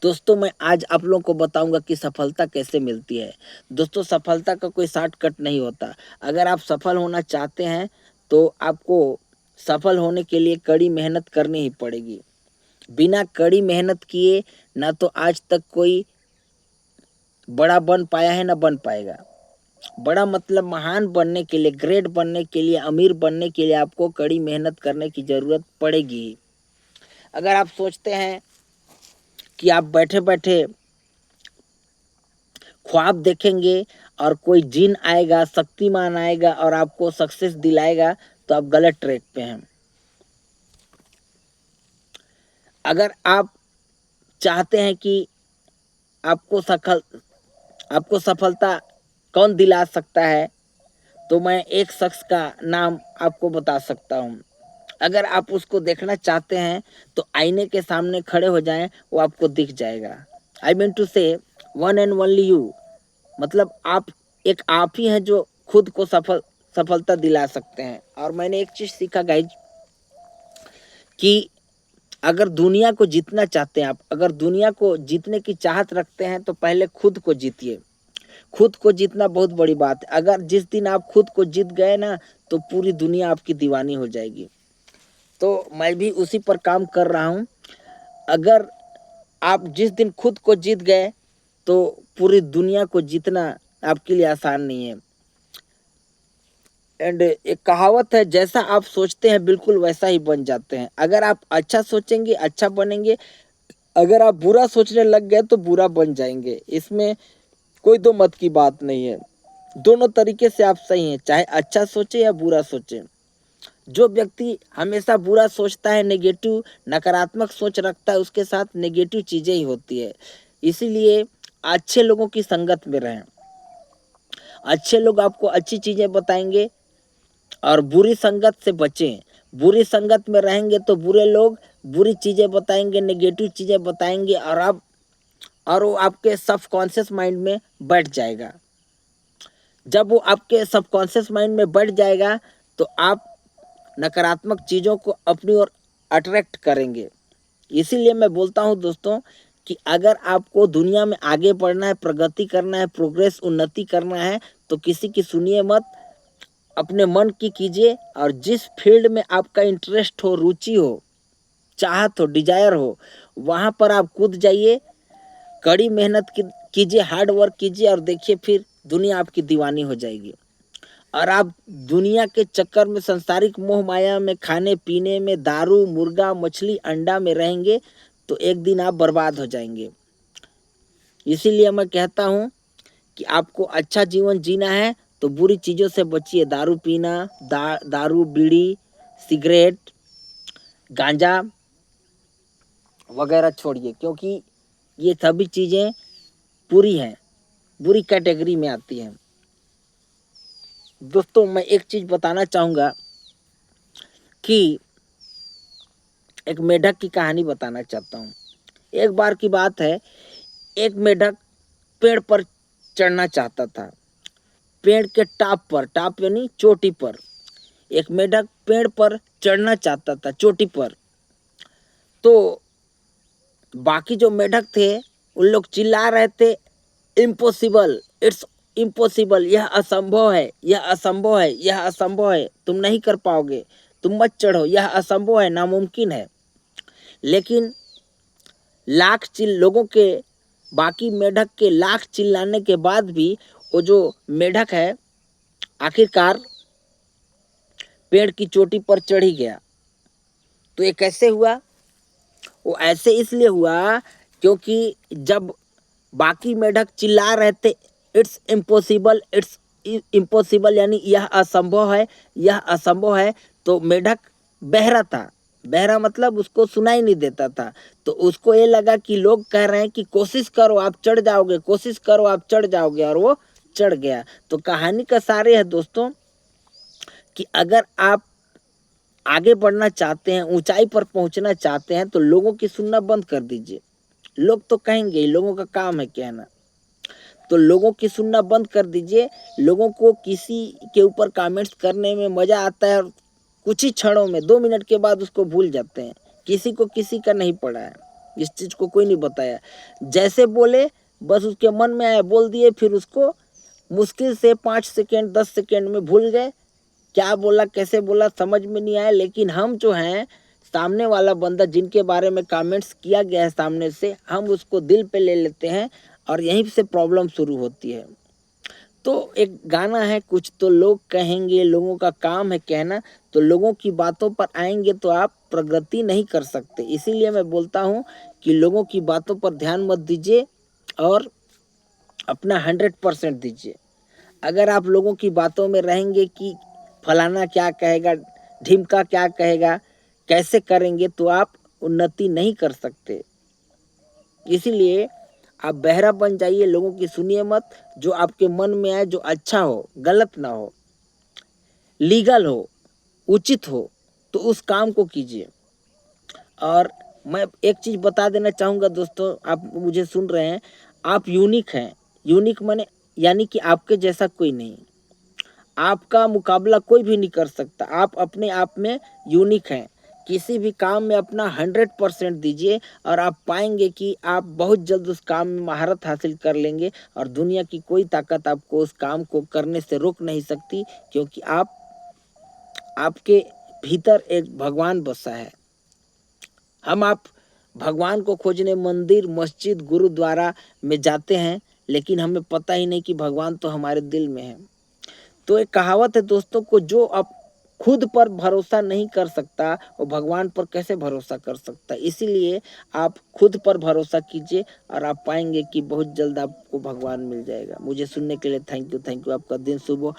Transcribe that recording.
दोस्तों मैं आज आप लोगों को बताऊंगा कि सफलता कैसे मिलती है। दोस्तों सफलता का कोई शॉर्टकट नहीं होता। अगर आप सफल होना चाहते हैं तो आपको सफल होने के लिए कड़ी मेहनत करनी ही पड़ेगी। बिना कड़ी मेहनत किए ना तो आज तक कोई बड़ा बन पाया है ना बन पाएगा। बड़ा मतलब महान बनने के लिए, ग्रेट बनने के लिए, अमीर बनने के लिए आपको कड़ी मेहनत करने की ज़रूरत पड़ेगी। अगर आप सोचते हैं कि आप बैठे बैठे ख्वाब देखेंगे और कोई जिन आएगा, शक्तिमान आएगा और आपको सक्सेस दिलाएगा, तो आप गलत ट्रैक पे हैं। अगर आप चाहते हैं कि आपको आपको सफलता कौन दिला सकता है, तो मैं एक शख्स का नाम आपको बता सकता हूँ। अगर आप उसको देखना चाहते हैं तो आईने के सामने खड़े हो जाएं, वो आपको दिख जाएगा। आई मीन टू से वन एंड ओनली यू, मतलब आप ही हैं जो खुद को सफलता दिला सकते हैं। और मैंने एक चीज़ सीखा गाइज कि अगर दुनिया को जीतना चाहते हैं आप, अगर दुनिया को जीतने की चाहत रखते हैं तो पहले खुद को जीतिए। खुद को जीतना बहुत बड़ी बात है। अगर जिस दिन आप खुद को जीत गए ना, तो पूरी दुनिया आपकी दीवानी हो जाएगी। तो मैं भी उसी पर काम कर रहा हूँ। अगर आप जिस दिन खुद को जीत गए तो पूरी दुनिया को जीतना आपके लिए आसान नहीं है। एंड एक कहावत है, जैसा आप सोचते हैं बिल्कुल वैसा ही बन जाते हैं। अगर आप अच्छा सोचेंगे अच्छा बनेंगे, अगर आप बुरा सोचने लग गए तो बुरा बन जाएंगे। इसमें कोई दो मत की बात नहीं है। दोनों तरीके से आप सही हैं, चाहे अच्छा सोचे या बुरा सोचे। जो व्यक्ति हमेशा बुरा सोचता है, नेगेटिव नकारात्मक सोच रखता है, उसके साथ नेगेटिव चीज़ें ही होती है। इसीलिए अच्छे लोगों की संगत में रहें। अच्छे लोग आपको अच्छी चीज़ें बताएंगे और बुरी संगत से बचें। बुरी संगत में रहेंगे तो बुरे लोग बुरी चीज़ें बताएंगे, नेगेटिव चीज़ें बताएंगे और वो आपके सबकॉन्शियस माइंड में बैठ जाएगा। जब वो आपके सबकॉन्शियस माइंड में बैठ जाएगा तो आप नकारात्मक चीज़ों को अपनी ओर अट्रैक्ट करेंगे। इसीलिए मैं बोलता हूँ दोस्तों कि अगर आपको दुनिया में आगे बढ़ना है, प्रगति करना है, प्रोग्रेस उन्नति करना है, तो किसी की सुनिए मत, अपने मन की कीजिए। और जिस फील्ड में आपका इंटरेस्ट हो, रुचि हो, चाहत हो, डिजायर हो, वहाँ पर आप कूद जाइए। कड़ी मेहनत कीजिए, हार्ड वर्क कीजिए और देखिए फिर दुनिया आपकी दीवानी हो जाएगी। और आप दुनिया के चक्कर में, सांसारिक मोह माया में, खाने पीने में, दारू मुर्गा मछली अंडा में रहेंगे तो एक दिन आप बर्बाद हो जाएंगे। इसीलिए मैं कहता हूँ कि आपको अच्छा जीवन जीना है तो बुरी चीज़ों से बचिए। दारू पीना, दारू बीड़ी सिगरेट गांजा वगैरह छोड़िए, क्योंकि ये सभी चीज़ें बुरी हैं, बुरी कैटेगरी में आती हैं। दोस्तों मैं एक चीज़ बताना चाहूँगा कि एक मेढक की कहानी बताना चाहता हूँ। एक बार की बात है, एक मेढक पेड़ पर चढ़ना चाहता था। पेड़ के टाप यानी चोटी पर एक मेढक पेड़ पर चढ़ना चाहता था, चोटी पर। तो बाकी जो मेढक थे उन लोग चिल्ला रहे थे, इम्पॉसिबल, इट्स इम्पॉसिबल, यह असंभव है, यह असंभव है, यह असंभव है, तुम नहीं कर पाओगे, तुम मत चढ़ो, यह असंभव है, नामुमकिन है। लेकिन लोगों के, बाकी मेढक के लाख चिल्लाने के बाद भी वो जो मेढक है आखिरकार पेड़ की चोटी पर चढ़ ही गया। तो ये कैसे हुआ? वो ऐसे इसलिए हुआ क्योंकि जब बाकी मेढक चिल्ला रहे थे, इट्स इम्पॉसिबल, इट्स इम्पॉसिबल यानी यह असंभव है, यह असंभव है, तो मेढक बहरा था। बहरा मतलब उसको सुनाई नहीं देता था। तो उसको ये लगा कि लोग कह रहे हैं कि कोशिश करो आप चढ़ जाओगे, कोशिश करो आप चढ़ जाओगे, और वो चढ़ गया। तो कहानी का सार है दोस्तों कि अगर आप आगे बढ़ना चाहते हैं, ऊंचाई पर पहुंचना चाहते हैं, तो लोगों की सुनना बंद कर दीजिए। लोग तो कहेंगे, लोगों का काम है कहना, तो लोगों की सुनना बंद कर दीजिए। लोगों को किसी के ऊपर कमेंट्स करने में मज़ा आता है और कुछ ही क्षणों में 2 मिनट के बाद उसको भूल जाते हैं। किसी को किसी का नहीं पड़ा है। इस चीज़ को कोई नहीं बताया। जैसे बोले बस उसके मन में आया बोल दिए, फिर उसको मुश्किल से 5 सेकंड 10 सेकंड में भूल गए। क्या बोला कैसे बोला समझ में नहीं आया। लेकिन हम जो हैं, सामने वाला बंदा जिनके बारे में कमेंट्स किया गया है सामने से, हम उसको दिल पे ले लेते हैं और यहीं से प्रॉब्लम शुरू होती है। तो एक गाना है, कुछ तो लोग कहेंगे, लोगों का काम है कहना, तो लोगों की बातों पर आएंगे तो आप प्रगति नहीं कर सकते। इसीलिए मैं बोलता हूँ कि लोगों की बातों पर ध्यान मत दीजिए और अपना 100% दीजिए। अगर आप लोगों की बातों में रहेंगे कि फलाना क्या कहेगा, ढिमका क्या कहेगा, कैसे करेंगे, तो आप उन्नति नहीं कर सकते। इसीलिए आप बहरा बन जाइए, लोगों की सुनिए मत। जो आपके मन में आए, जो अच्छा हो, गलत ना हो, लीगल हो, उचित हो, तो उस काम को कीजिए। और मैं एक चीज़ बता देना चाहूँगा दोस्तों, आप मुझे सुन रहे हैं, आप यूनिक हैं। यूनिक माने यानी कि आपके जैसा कोई नहीं, आपका मुकाबला कोई भी नहीं कर सकता। आप अपने आप में यूनिक हैं। किसी भी काम में अपना 100% दीजिए और आप पाएंगे कि आप बहुत जल्द उस काम में महारत हासिल कर लेंगे और दुनिया की कोई ताकत आपको उस काम को करने से रोक नहीं सकती, क्योंकि आपके भीतर एक भगवान बसा है। आप भगवान को खोजने मंदिर, मस्जिद, गुरुद्वारा में जाते हैं, लेकिन हमें पता ही नहीं कि भगवान तो हमारे दिल में है। तो एक कहावत है दोस्तों को, जो अब खुद पर भरोसा नहीं कर सकता वो भगवान पर कैसे भरोसा कर सकता। इसीलिए आप खुद पर भरोसा कीजिए और आप पाएंगे कि बहुत जल्द आपको भगवान मिल जाएगा। मुझे सुनने के लिए थैंक यू। आपका दिन शुभ हो।